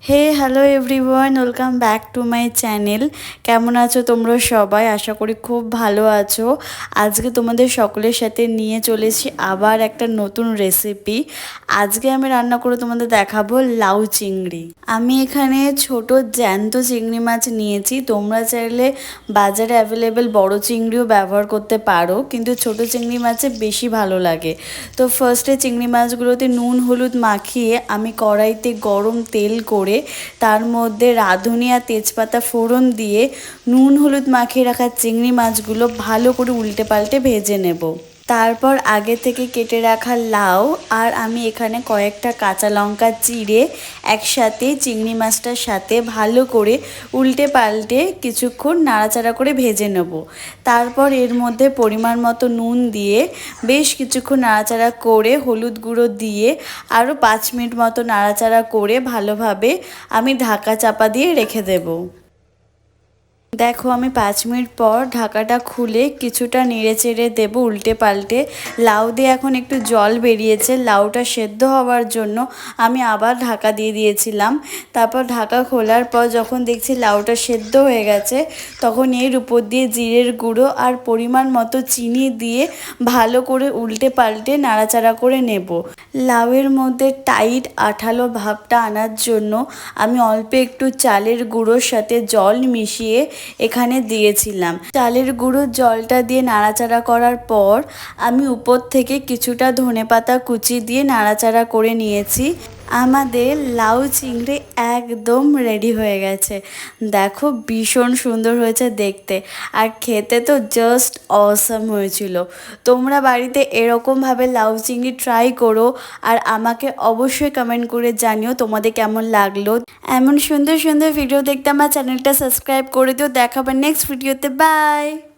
Hey hello everyone, welcome back to my channel. কেমন আছো তোমরা সবাই? আশা করি খুব ভালো আছো। আজকে তোমাদের সকলের সাথে নিয়ে চলেছি আবার একটা নতুন রেসিপি। আজকে আমি রান্না করে তোমাদের দেখাবো লাউ চিংড়ি। আমি এখানে ছোট জ্যান্ত চিংড়ি মাছ নিয়েছি। তোমরা চাইলে বাজারে অ্যাভেলেবেল বড় চিংড়িও ব্যবহার করতে পারো, কিন্তু ছোট চিংড়ি মাছে বেশি ভালো লাগে। তো ফার্স্টে চিংড়ি মাছগুলোতে নুন হলুদ মাখিয়ে আমি কড়াইতে গরম তেল করে তার মধ্যে রাঁধুনি আর তেজপাতা ফোড়ন দিয়ে নুন হলুদ মাখিয়ে রাখা চিংড়ি মাছগুলো ভালো করে উল্টে পাল্টে ভেজে নেব। তারপর আগে থেকে কেটে রাখা লাউ আর আমি এখানে কয়েকটা কাঁচা লঙ্কা চিড়ে একসাথে চিংড়ি মাছটার সাথে ভালো করে উল্টে পাল্টে কিছুক্ষণ নাড়াচাড়া করে ভেজে নেব। তারপর এর মধ্যে পরিমাণ মতো নুন দিয়ে বেশ কিছুক্ষণ নাড়াচাড়া করে হলুদ গুঁড়ো দিয়ে আরও 5 মিনিট মতো নাড়াচাড়া করে ভালোভাবে আমি ঢাকা চাপা দিয়ে রেখে দেবো। দেখো আমি 5 মিনিট পর ঢাকাটা খুলে কিছুটা নেড়ে চেড়ে দেবো উল্টে পাল্টে। লাউ দিয়ে এখন একটু জল বেরিয়েছে, লাউটা সেদ্ধ হওয়ার জন্য আমি আবার ঢাকা দিয়ে দিয়েছিলাম। তারপর ঢাকা খোলার পর যখন দেখছি লাউটা সেদ্ধ হয়ে গেছে, তখন এর উপর দিয়ে জিরের গুঁড়ো আর পরিমাণ মতো চিনি দিয়ে ভালো করে উল্টে পাল্টে নাড়াচাড়া করে নেব। লাউয়ের মধ্যে টাইট আঠালো ভাবটা আনার জন্য আমি অল্প একটু চালের গুঁড়োর সাথে জল মিশিয়ে এখানে দিয়েছিলাম। চালের গুঁড়োর জলটা দিয়ে নাড়াচাড়া করার পর আমি উপর থেকে কিছুটা ধনেপাতা কুচি দিয়ে নাড়াচাড়া করে নিয়েছি। আমাদের লাউ চিংড়ি একদম রেডি হয়ে গেছে। দেখো ভীষণ সুন্দর হয়েছে দেখতে, আর খেতে তো জাস্ট অসাম হয়েছিল। তোমরা বাড়িতে এরকমভাবে লাউ চিংড়ি ট্রাই করো আর আমাকে অবশ্যই কমেন্ট করে জানিও তোমাদের কেমন লাগলো। এমন সুন্দর সুন্দর ভিডিও দেখতে আমার চ্যানেলটা সাবস্ক্রাইব করে দিও। দেখাবার নেক্সট ভিডিওতে। বাই।